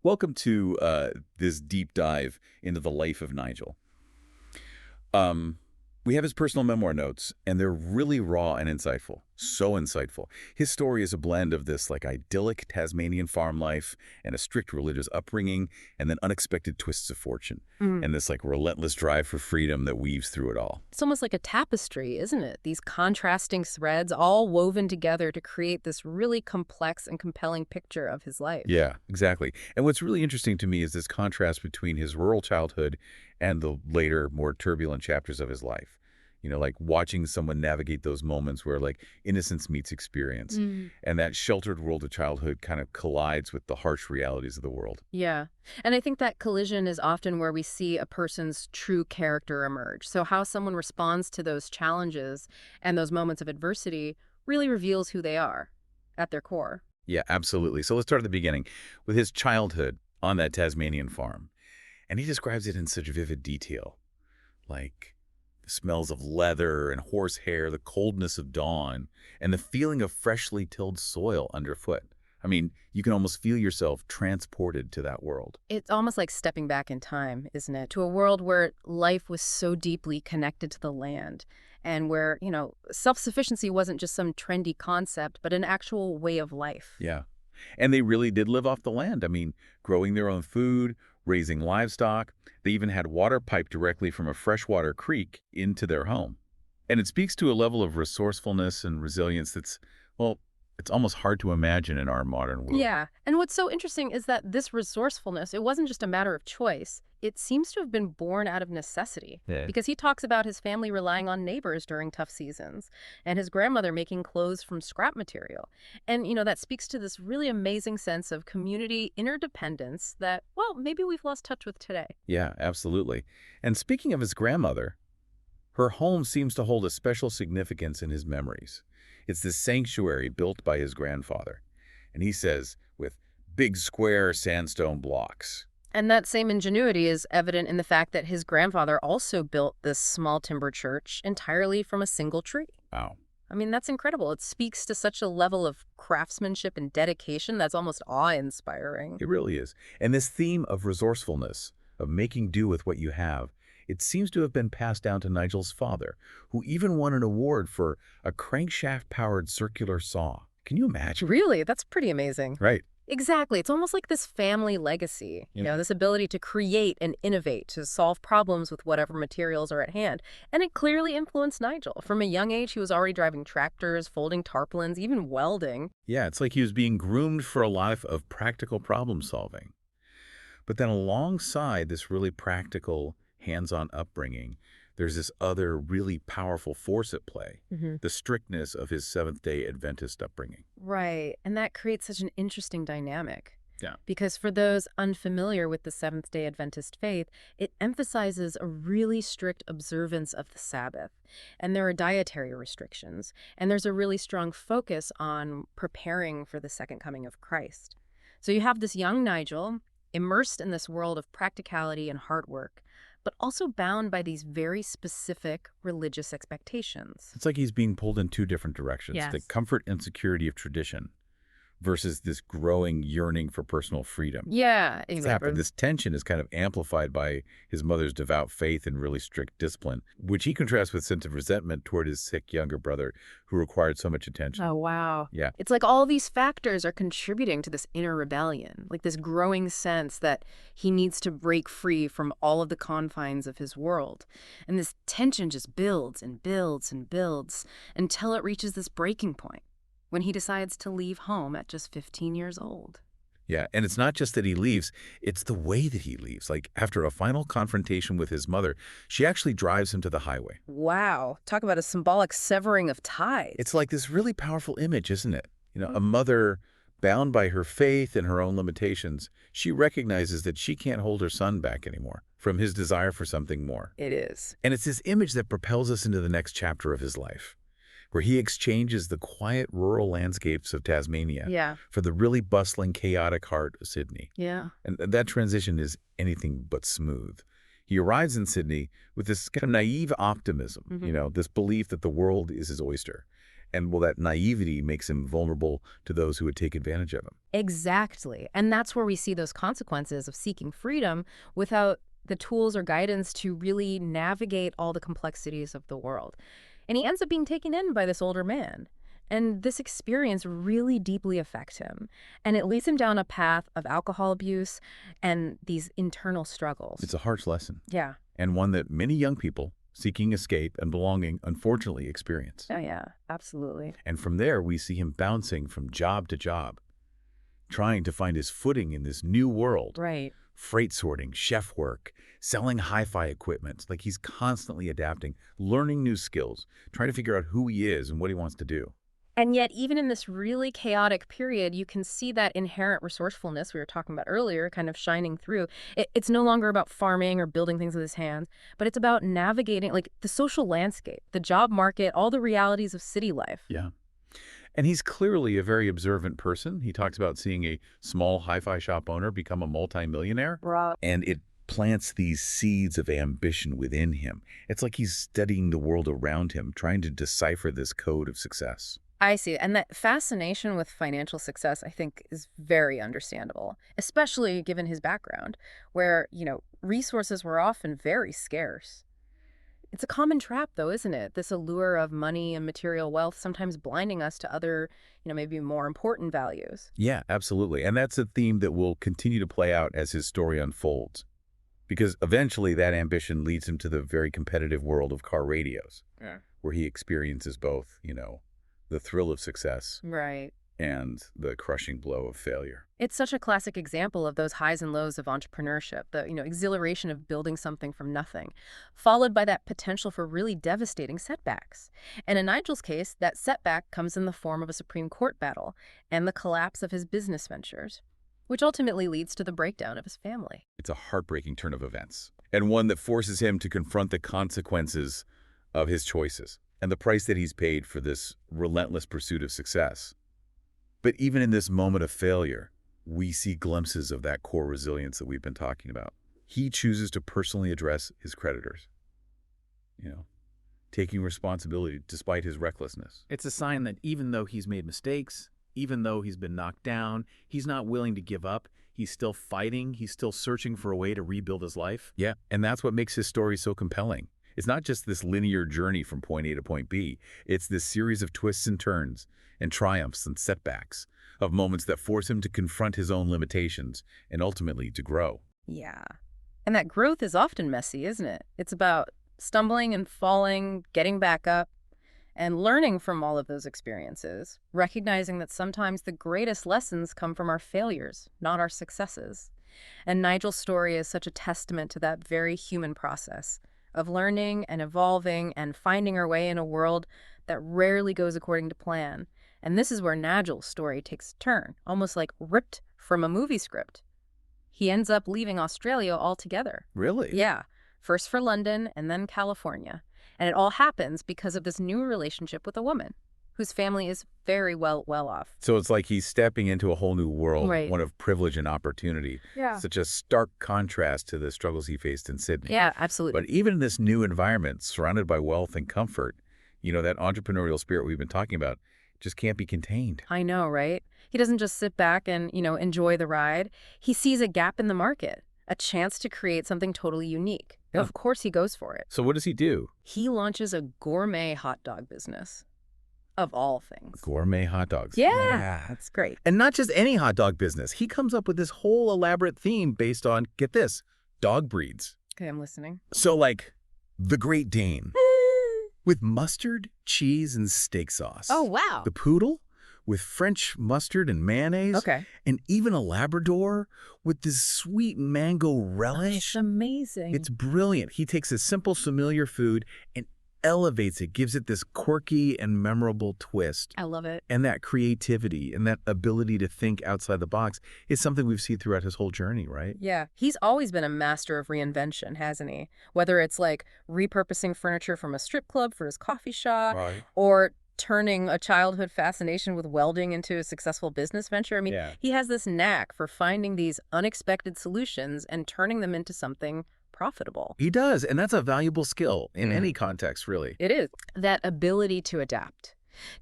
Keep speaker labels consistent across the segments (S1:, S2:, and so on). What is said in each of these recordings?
S1: Welcome to this deep dive into the life of Nigel. Um, we have his personal memoir notes, and they're really raw and insightful. So insightful. His story is a blend of this like idyllic Tasmanian farm life and a strict religious upbringing, and then unexpected twists of fortune,
S2: Mm.
S1: and this like relentless drive for freedom that weaves through it all.
S2: It's almost like a tapestry, isn't it? These contrasting threads all woven together to create this really complex and compelling picture of his life.
S1: Yeah, exactly. And what's really interesting to me is this contrast between his rural childhood and the later, more turbulent chapters of his life. Like watching someone navigate those moments where like innocence meets experience
S2: Mm.
S1: and that sheltered world of childhood kind of collides with the harsh realities of the world.
S2: Yeah. And I think that collision is often where we see a person's true character emerge. So, how someone responds to those challenges and those moments of adversity really reveals who they are at their core.
S1: Yeah, absolutely. So let's start at the beginning with his childhood on that Tasmanian farm. And he describes it in such vivid detail, like the smells of leather and horsehair, the coldness of dawn, and the feeling of freshly tilled soil underfoot. I mean, you can almost feel yourself transported to that world.
S2: It's almost like stepping back in time, isn't it? To a world where life was so deeply connected to the land and where, self-sufficiency wasn't just some trendy concept, but an actual way of life.
S1: Yeah. And they really did live off the land. I mean, growing their own food, raising livestock. They even had water piped directly from a freshwater creek into their home. And it speaks to a level of resourcefulness and resilience that's, well, it's almost hard to imagine in our modern world.
S2: Yeah. And what's so interesting is that this resourcefulness, it wasn't just a matter of choice. It seems to have been born out of necessity
S1: Yeah.
S2: because he talks about his family relying on neighbors during tough seasons and his grandmother making clothes from scrap material. And, that speaks to this really amazing sense of community interdependence that, well, maybe we've lost touch with today.
S1: Yeah, absolutely. And speaking of his grandmother, her home seems to hold a special significance in his memories. It's this sanctuary built by his grandfather. And he says, with big square sandstone blocks.
S2: And that same ingenuity is evident in the fact that his grandfather also built this small timber church entirely from a single tree.
S1: Wow.
S2: I mean, that's incredible. It speaks to such a level of craftsmanship and dedication that's almost awe-inspiring.
S1: It really is. And this theme of resourcefulness, of making do with what you have, it seems to have been passed down to Nigel's father, who even won an award for a crankshaft-powered circular saw. Can you imagine?
S2: Really, that's pretty amazing.
S1: Right.
S2: Exactly. It's almost like this family legacy,
S1: Yeah.
S2: this ability to create and innovate, to solve problems with whatever materials are at hand. And it clearly influenced Nigel. From a young age, he was already driving tractors, folding tarpaulins, even welding.
S1: Yeah, it's like he was being groomed for a life of practical problem solving. But then alongside this really practical, hands-on upbringing, there's this other really powerful force at play, the strictness of his Seventh-day Adventist upbringing.
S2: Right. And that creates such an interesting dynamic.
S1: Yeah.
S2: Because for those unfamiliar with the Seventh day Adventist faith, it emphasizes a really strict observance of the Sabbath. And there are dietary restrictions. And there's a really strong focus on preparing for the second coming of Christ. So you have this young Nigel immersed in this world of practicality and hard work, but also bound by these very specific religious expectations.
S1: It's like he's being pulled in two different directions, the
S2: Yes.
S1: comfort and security of tradition versus this growing yearning for personal freedom.
S2: Yeah,
S1: It's happened. This tension is kind of amplified by his mother's devout faith and really strict discipline, which he contrasts with sense of resentment toward his sick younger brother who required so much attention.
S2: Oh, wow.
S1: Yeah.
S2: It's like all these factors are contributing to this inner rebellion, like this growing sense that he needs to break free from all of the confines of his world. And this tension just builds and builds and builds until it reaches this breaking point when he decides to leave home at just 15 years old.
S1: Yeah, and it's not just that he leaves, it's the way that he leaves. Like after a final confrontation with his mother, she actually drives him to the highway.
S2: Wow. Talk about a symbolic severing of ties.
S1: It's like this really powerful image, isn't it? A mother bound by her faith and her own limitations, she recognizes that she can't hold her son back anymore from his desire for something more.
S2: It is.
S1: And it's this image that propels us into the next chapter of his life, where he exchanges the quiet rural landscapes of Tasmania
S2: Yeah.
S1: for the really bustling, chaotic heart of Sydney.
S2: Yeah.
S1: And that transition is anything but smooth. He arrives in Sydney with this kind of naive optimism, this belief that the world is his oyster. And, well, that naivety makes him vulnerable to those who would take advantage of him.
S2: Exactly. And that's where we see those consequences of seeking freedom without the tools or guidance to really navigate all the complexities of the world. And he ends up being taken in by this older man. And this experience really deeply affects him. And it leads him down a path of alcohol abuse and these internal struggles.
S1: It's a harsh lesson,
S2: Yeah.
S1: and one that many young people seeking escape and belonging unfortunately experience.
S2: Oh, yeah. Absolutely.
S1: And from there, we see him bouncing from job to job, trying to find his footing in this new world.
S2: Right.
S1: Freight sorting, chef work, selling hi-fi equipment. Like, he's constantly adapting, learning new skills, trying to figure out who he is and what he wants to do.
S2: And yet, even in this really chaotic period, you can see that inherent resourcefulness we were talking about earlier kind of shining through. It's no longer about farming or building things with his hands, but it's about navigating like the social landscape, the job market, all the realities of city life.
S1: Yeah. And he's clearly a very observant person. He talks about seeing a small hi-fi shop owner become a multimillionaire.
S2: Right.
S1: And it plants these seeds of ambition within him. It's like he's studying the world around him, trying to decipher this code of success.
S2: I see. And that fascination with financial success, I think, is very understandable, especially given his background, where, resources were often very scarce. It's a common trap, though, isn't it? This allure of money and material wealth sometimes blinding us to other, maybe more important values.
S1: Yeah, absolutely. And that's a theme that will continue to play out as his story unfolds. Because eventually that ambition leads him to the very competitive world of car radios, where he experiences both, the thrill of success
S2: Right.
S1: and the crushing blow of failure.
S2: It's such a classic example of those highs and lows of entrepreneurship, the, exhilaration of building something from nothing, followed by that potential for really devastating setbacks. And in Nigel's case, that setback comes in the form of a Supreme Court battle and the collapse of his business ventures, which ultimately leads to the breakdown of his family.
S1: It's a heartbreaking turn of events, and one that forces him to confront the consequences of his choices and the price that he's paid for this relentless pursuit of success. But even in this moment of failure, we see glimpses of that core resilience that we've been talking about. He chooses to personally address his creditors, taking responsibility despite his recklessness.
S3: It's a sign that even though he's made mistakes, even though he's been knocked down, he's not willing to give up. He's still fighting. He's still searching for a way to rebuild his life.
S1: Yeah, and that's what makes his story so compelling. It's not just this linear journey from point A to point B. It's this series of twists and turns and triumphs and setbacks, of moments that force him to confront his own limitations and ultimately to grow.
S2: Yeah. And that growth is often messy, isn't it? It's about stumbling and falling, getting back up, and learning from all of those experiences, recognizing that sometimes the greatest lessons come from our failures, not our successes. And Nigel's story is such a testament to that very human process of learning and evolving and finding our way in a world that rarely goes according to plan. And this is where Nigel's story takes a turn, almost like ripped from a movie script. He ends up leaving Australia altogether.
S1: Really?
S2: Yeah, first for London and then California. And it all happens because of this new relationship with a woman whose family is very well off.
S1: So it's like he's stepping into a whole new world,
S2: Right.
S1: one of privilege and opportunity.
S2: Yeah.
S1: Such a stark contrast to the struggles he faced in Sydney.
S2: Yeah, absolutely.
S1: But even in this new environment, surrounded by wealth and comfort, that entrepreneurial spirit we've been talking about just can't be contained.
S2: I know, right? He doesn't just sit back and, enjoy the ride. He sees a gap in the market, a chance to create something totally unique.
S1: Yeah.
S2: Of course he goes for it.
S1: So what does he do?
S2: He launches a gourmet hot dog business, of all things.
S1: Gourmet hot dogs.
S2: Yeah, that's great.
S1: And not just any hot dog business. He comes up with this whole elaborate theme based on, get this, dog breeds.
S2: Okay, I'm listening.
S1: So like the Great Dane with mustard, cheese, and steak sauce.
S2: Oh, wow.
S1: The Poodle with French mustard and mayonnaise.
S2: Okay.
S1: And even a Labrador with this sweet mango relish.
S2: It's amazing.
S1: It's brilliant. He takes a simple, familiar food and elevates it, gives it this quirky and memorable twist.
S2: I love it.
S1: And that creativity and that ability to think outside the box is something we've seen throughout his whole journey, right?
S2: Yeah, he's always been a master of reinvention, hasn't he? Whether it's like repurposing furniture from a strip club for his coffee shop,
S1: Right.
S2: or turning a childhood fascination with welding into a successful business venture. I mean,
S1: Yeah.
S2: he has this knack for finding these unexpected solutions and turning them into something profitable.
S1: He does, and that's a valuable skill in any context, really.
S2: It is. That ability to adapt.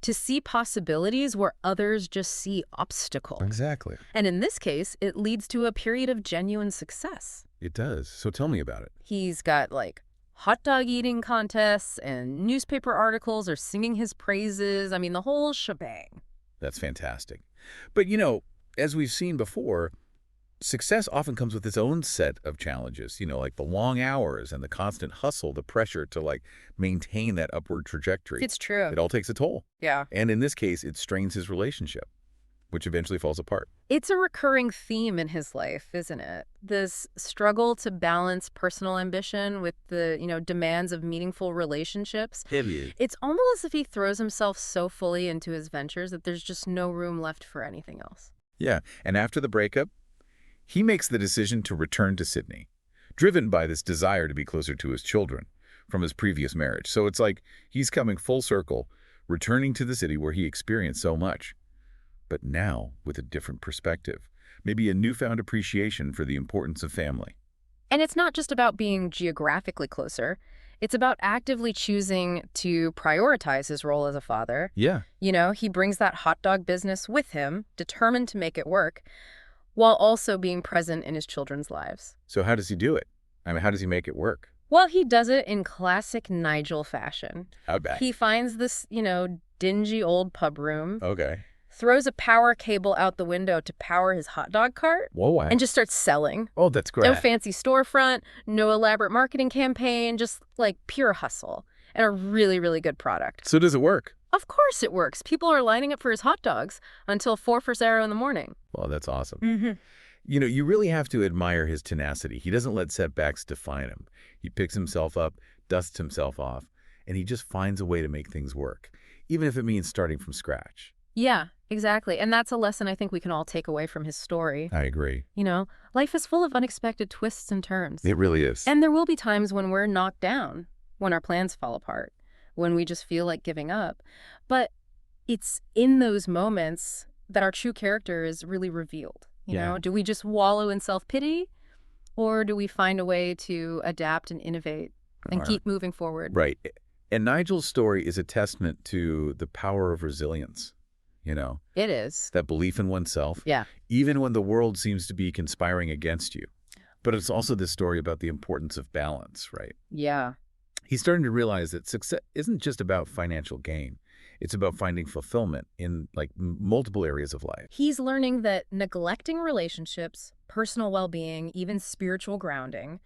S2: to see possibilities where others just see obstacles.
S1: Exactly.
S2: And in this case, it leads to a period of genuine success.
S1: It does. So tell me about it.
S2: He's got, like, hot dog eating contests, and newspaper articles are singing his praises. I mean, the whole shebang.
S1: That's fantastic. But, as we've seen before, success often comes with its own set of challenges, like the long hours and the constant hustle, the pressure to, maintain that upward trajectory.
S2: It's true.
S1: It all takes a toll.
S2: Yeah.
S1: And in this case, it strains his relationship, which eventually falls apart.
S2: It's a recurring theme in his life, isn't it? This struggle to balance personal ambition with the, demands of meaningful relationships. It's almost as if he throws himself so fully into his ventures that there's just no room left for anything else.
S1: Yeah, and after the breakup, he makes the decision to return to Sydney, driven by this desire to be closer to his children from his previous marriage. So it's like he's coming full circle, returning to the city where he experienced so much, but now with a different perspective, maybe a newfound appreciation for the importance of family.
S2: And it's not just about being geographically closer. It's about actively choosing to prioritize his role as a father.
S1: Yeah.
S2: He brings that hot dog business with him, determined to make it work, while also being present in his children's lives.
S1: So how does he do it? I mean, how does he make it work?
S2: Well, he does it in classic Nigel fashion.
S1: How bad?
S2: He finds this, dingy old pub room,
S1: Okay.
S2: throws a power cable out the window to power his hot dog cart,
S1: Whoa,
S2: and just starts selling.
S1: Oh, that's great.
S2: No fancy storefront, no elaborate marketing campaign, just pure hustle and a really, really good product.
S1: So does it work?
S2: Of course it works. People are lining up for his hot dogs until 4 for Sarah in the morning.
S1: Well, that's awesome.
S2: Mm-hmm.
S1: You really have to admire his tenacity. He doesn't let setbacks define him. He picks himself up, dusts himself off, and he just finds a way to make things work, even if it means starting from scratch.
S2: Yeah, exactly. And that's a lesson I think we can all take away from his story.
S1: I agree.
S2: Life is full of unexpected twists and turns.
S1: It really is.
S2: And there will be times when we're knocked down, when our plans fall apart, when we just feel like giving up. But it's in those moments that our true character is really revealed. Do we just wallow in self-pity, or do we find a way to adapt and innovate and keep moving forward?
S1: Right. And Nigel's story is a testament to the power of resilience.
S2: It is.
S1: That belief in oneself,
S2: Yeah.
S1: even when the world seems to be conspiring against you. But it's also this story about the importance of balance, right?
S2: Yeah.
S1: He's starting to realize that success isn't just about financial gain. It's about finding fulfillment in multiple areas of life.
S2: He's learning that neglecting relationships, personal well-being, even spiritual grounding,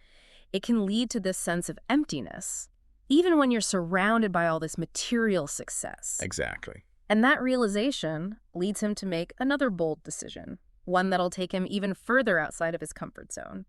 S2: it can lead to this sense of emptiness, even when you're surrounded by all this material success.
S1: Exactly.
S2: And that realization leads him to make another bold decision, one that'll take him even further outside of his comfort zone.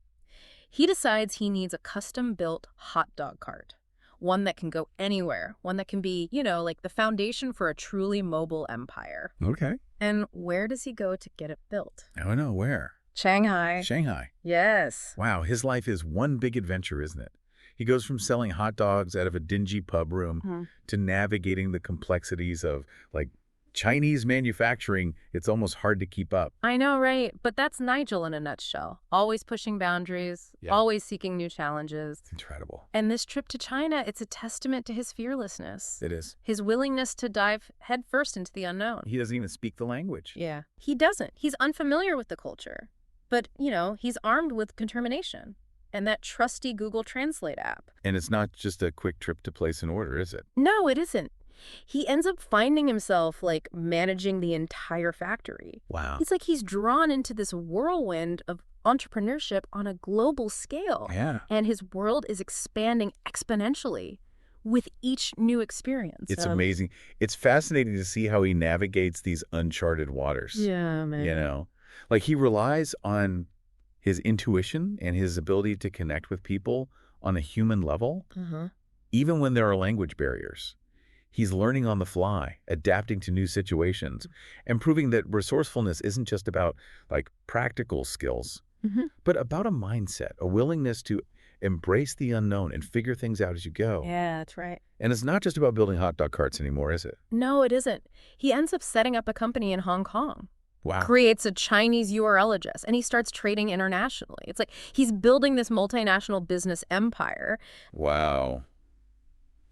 S2: He decides he needs a custom-built hot dog cart, one that can go anywhere, one that can be, the foundation for a truly mobile empire.
S1: Okay.
S2: And where does he go to get it built?
S1: I don't know. Where?
S2: Shanghai.
S1: Shanghai.
S2: Yes.
S1: Wow, his life is one big adventure, isn't it? He goes from selling hot dogs out of a dingy pub room to navigating the complexities of, Chinese manufacturing. It's almost hard to keep up.
S2: I know, right? But that's Nigel in a nutshell. Always pushing boundaries, always seeking new challenges.
S1: It's incredible.
S2: And this trip to China, it's a testament to his fearlessness.
S1: It is.
S2: His willingness to dive headfirst into the unknown.
S1: He doesn't even speak the language.
S2: Yeah. He doesn't. He's unfamiliar with the culture. But, he's armed with determination and that trusty Google Translate app.
S1: And it's not just a quick trip to place an order, is it?
S2: No, it isn't. He ends up finding himself, managing the entire factory.
S1: Wow.
S2: He's drawn into this whirlwind of entrepreneurship on a global scale.
S1: Yeah.
S2: And his world is expanding exponentially with each new experience.
S1: It's amazing. It's fascinating to see how he navigates these uncharted waters.
S2: Yeah, man.
S1: He relies on his intuition and his ability to connect with people on a human level, even when there are language barriers. He's learning on the fly, adapting to new situations, and proving that resourcefulness isn't just about, practical skills, but about a mindset, a willingness to embrace the unknown and figure things out as you go.
S2: Yeah, that's right.
S1: And it's not just about building hot dog carts anymore, is it?
S2: No, it isn't. He ends up setting up a company in Hong Kong.
S1: Wow.
S2: Creates a Chinese URL address, and he starts trading internationally. It's he's building this multinational business empire.
S1: Wow.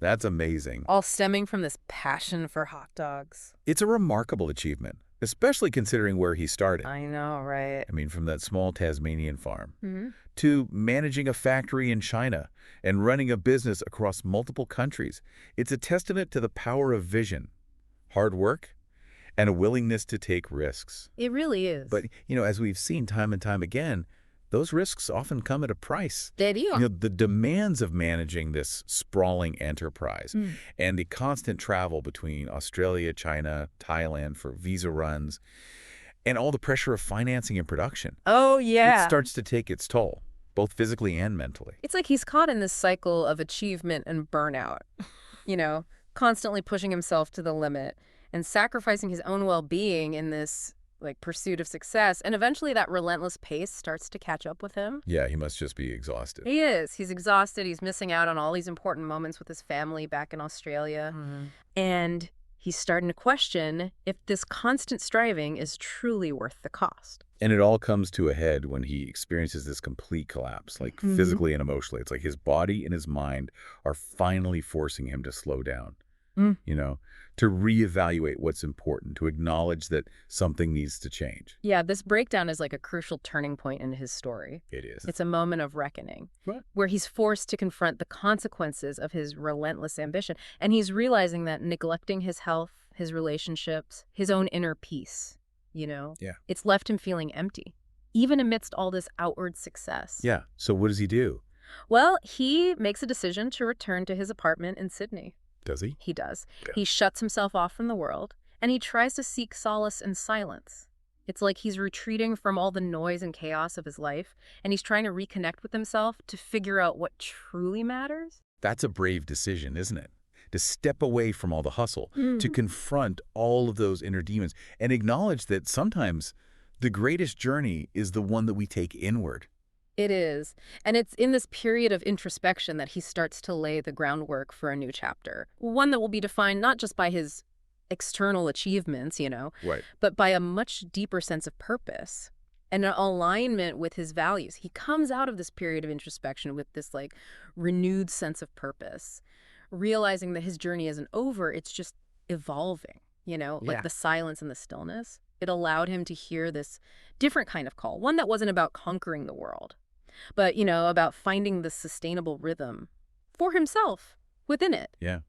S1: That's amazing.
S2: All stemming from this passion for hot dogs.
S1: It's a remarkable achievement, especially considering where he started.
S2: I know, right?
S1: I mean, from that small Tasmanian farm
S2: Mm-hmm.
S1: to managing a factory in China and running a business across multiple countries. It's a testament to the power of vision, hard work, and a willingness to take risks.
S2: It really is.
S1: But, as we've seen time and time again, those risks often come at a price.
S2: They do.
S1: The demands of managing this sprawling enterprise and the constant travel between Australia, China, Thailand for visa runs, and all the pressure of financing and production.
S2: Oh, yeah.
S1: It starts to take its toll, both physically and mentally.
S2: It's like he's caught in this cycle of achievement and burnout, constantly pushing himself to the limit and sacrificing his own well-being in this pursuit of success. And eventually that relentless pace starts to catch up with him.
S1: Yeah, he must just be exhausted.
S2: He is. He's exhausted. He's missing out on all these important moments with his family back in Australia. And he's starting to question if this constant striving is truly worth the cost.
S1: And it all comes to a head when he experiences this complete collapse, physically and emotionally. It's like his body and his mind are finally forcing him to slow down, to reevaluate what's important, to acknowledge that something needs to change.
S2: Yeah, this breakdown is like a crucial turning point in his story.
S1: It is.
S2: It's a moment of reckoning,
S1: Right.
S2: where he's forced to confront the consequences of his relentless ambition. And he's realizing that neglecting his health, his relationships, his own inner peace, it's left him feeling empty, even amidst all this outward success.
S1: Yeah. So what does he do?
S2: Well, he makes a decision to return to his apartment in Sydney.
S1: Does he?
S2: He does.
S1: Yeah.
S2: He shuts himself off from the world, and he tries to seek solace in silence. It's like he's retreating from all the noise and chaos of his life, and he's trying to reconnect with himself to figure out what truly matters.
S1: That's a brave decision, isn't it? To step away from all the hustle, to confront all of those inner demons, and acknowledge that sometimes the greatest journey is the one that we take inward.
S2: It is. And it's in this period of introspection that he starts to lay the groundwork for a new chapter. One that will be defined not just by his external achievements,
S1: Right.
S2: but by a much deeper sense of purpose and an alignment with his values. He comes out of this period of introspection with this renewed sense of purpose, realizing that his journey isn't over, it's just evolving, like the silence and the stillness. It allowed him to hear this different kind of call, one that wasn't about conquering the world, but, about finding the sustainable rhythm for himself within it.
S1: Yeah.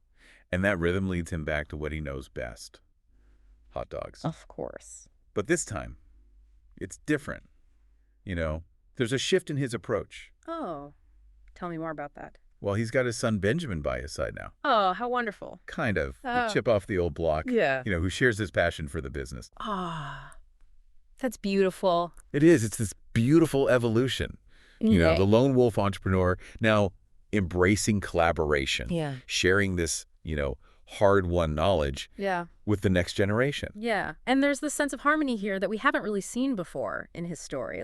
S1: And that rhythm leads him back to what he knows best. Hot dogs.
S2: Of course.
S1: But this time, it's different. There's a shift in his approach.
S2: Oh, tell me more about that.
S1: Well, he's got his son Benjamin by his side now.
S2: Oh, how wonderful.
S1: Kind of.
S2: Oh.
S1: Chip off the old block.
S2: Yeah.
S1: Who shares his passion for the business.
S2: Ah, that's beautiful.
S1: It is. It's this beautiful evolution.
S2: Yeah.
S1: The lone wolf entrepreneur now embracing collaboration.
S2: Yeah.
S1: Sharing this, hard-won knowledge
S2: Yeah.
S1: with the next generation.
S2: Yeah. And there's this sense of harmony here that we haven't really seen before in his story.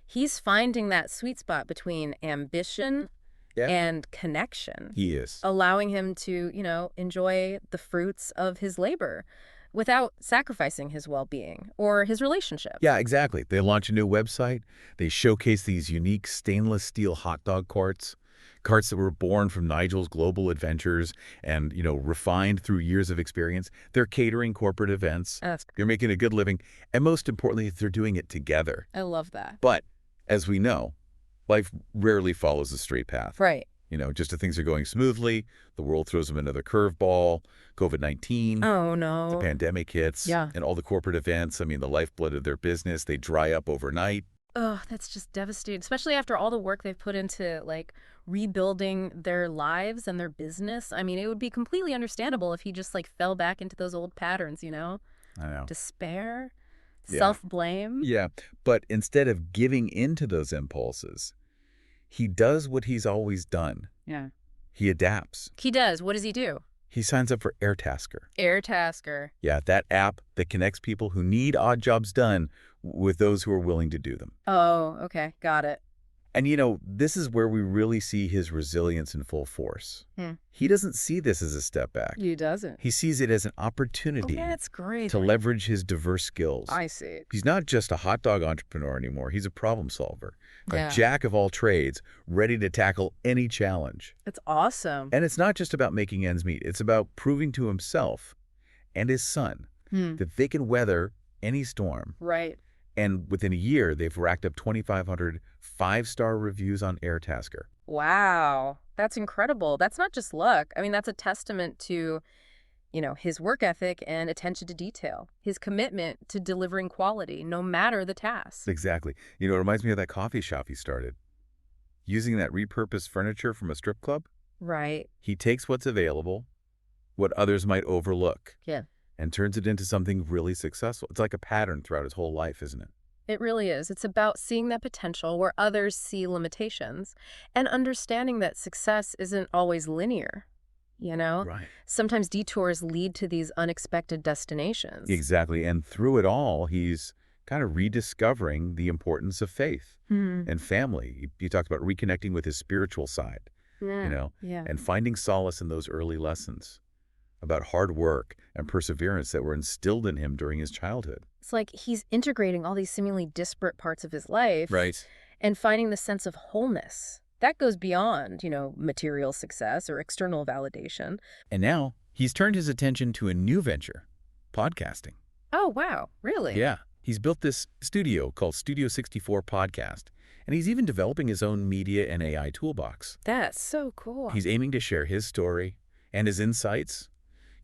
S2: He's finding that sweet spot between ambition and connection.
S1: He is.
S2: Allowing him to, enjoy the fruits of his labor without sacrificing his well-being or his relationship.
S1: Yeah, exactly. They launch a new website. They showcase these unique stainless steel hot dog carts that were born from Nigel's global adventures and, refined through years of experience. They're catering corporate events.
S2: That's
S1: They're making a good living. And most importantly, they're doing it together.
S2: I love that.
S1: But as we know, life rarely follows a straight path.
S2: Right.
S1: Just as things are going smoothly, the world throws them another curveball, COVID-19.
S2: Oh, no.
S1: The pandemic hits,
S2: Yeah.
S1: and all the corporate events, the lifeblood of their business, they dry up overnight.
S2: Oh, that's just devastating, especially after all the work they've put into, rebuilding their lives and their business. It would be completely understandable if he just, fell back into those old patterns,
S1: I know.
S2: Despair,
S1: Yeah.
S2: self-blame.
S1: Yeah, but instead of giving into those impulses, he does what he's always done.
S2: Yeah.
S1: He adapts.
S2: He does. What does he do?
S1: He signs up for Airtasker.
S2: Airtasker.
S1: Yeah, that app that connects people who need odd jobs done with those who are willing to do them.
S2: Oh, okay. Got it.
S1: And, this is where we really see his resilience in full force.
S2: Hmm.
S1: He doesn't see this as a step back.
S2: He doesn't.
S1: He sees it as an
S2: Oh,
S1: opportunity
S2: that's great.
S1: to leverage his diverse skills.
S2: I see.
S1: He's not just a hot dog entrepreneur anymore. He's a problem solver,
S2: Yeah.
S1: a jack of all trades, ready to tackle any challenge.
S2: It's awesome.
S1: And it's not just about making ends meet. It's about proving to himself and his son that they can weather any storm.
S2: Right.
S1: And within a year, they've racked up 2,500 five-star reviews on Airtasker.
S2: Wow. That's incredible. That's not just luck. I mean, that's a testament to, his work ethic and attention to detail, his commitment to delivering quality, no matter the task.
S1: Exactly. It reminds me of that coffee shop he started. Using that repurposed furniture from a strip club,
S2: Right.
S1: he takes what's available, what others might overlook,
S2: Yeah.
S1: and turns it into something really successful. It's like a pattern throughout his whole life, isn't it?
S2: It really is. It's about seeing that potential where others see limitations and understanding that success isn't always linear.
S1: Right.
S2: Sometimes detours lead to these unexpected destinations.
S1: Exactly. And through it all, he's kind of rediscovering the importance of faith and family. You talked about reconnecting with his spiritual side,
S2: Yeah.
S1: and finding solace in those early lessons about hard work and perseverance that were instilled in him during his childhood.
S2: It's like he's integrating all these seemingly disparate parts of his life
S1: Right.
S2: and finding the sense of wholeness. That goes beyond, material success or external validation.
S1: And now he's turned his attention to a new venture, podcasting.
S2: Oh, wow. Really?
S1: Yeah. He's built this studio called Studio 64 Podcast, and he's even developing his own media and AI toolbox.
S2: That's so cool.
S1: He's aiming to share his story and his insights,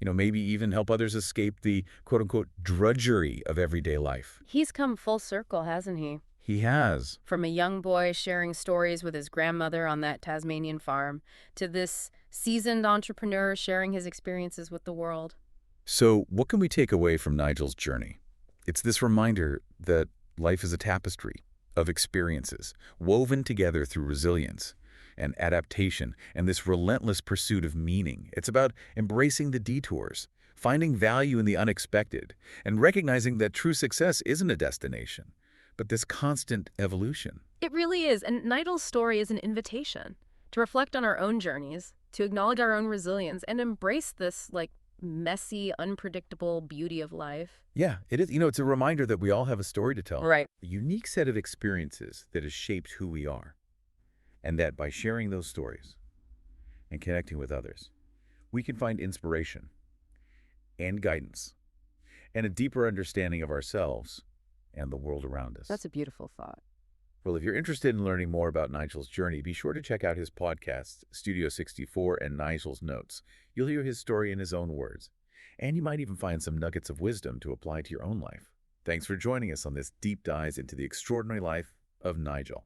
S1: maybe even help others escape the quote-unquote drudgery of everyday life.
S2: He's come full circle, hasn't he?
S1: He has.
S2: From a young boy sharing stories with his grandmother on that Tasmanian farm to this seasoned entrepreneur sharing his experiences with the world.
S1: So what can we take away from Nigel's journey? It's this reminder that life is a tapestry of experiences woven together through resilience and adaptation and this relentless pursuit of meaning. It's about embracing the detours, finding value in the unexpected, and recognizing that true success isn't a destination, but this constant evolution.
S2: It really is. And Nigel's story is an invitation to reflect on our own journeys, to acknowledge our own resilience, and embrace this, messy, unpredictable beauty of life.
S1: Yeah, it is. It's a reminder that we all have a story to tell.
S2: Right.
S1: A unique set of experiences that has shaped who we are. And that by sharing those stories and connecting with others, we can find inspiration and guidance and a deeper understanding of ourselves and the world around us.
S2: That's a beautiful thought.
S1: Well, if you're interested in learning more about Nigel's journey, be sure to check out his podcasts, Studio 64 and Nigel's Notes. You'll hear his story in his own words, and you might even find some nuggets of wisdom to apply to your own life. Thanks for joining us on this deep dive into the extraordinary life of Nigel.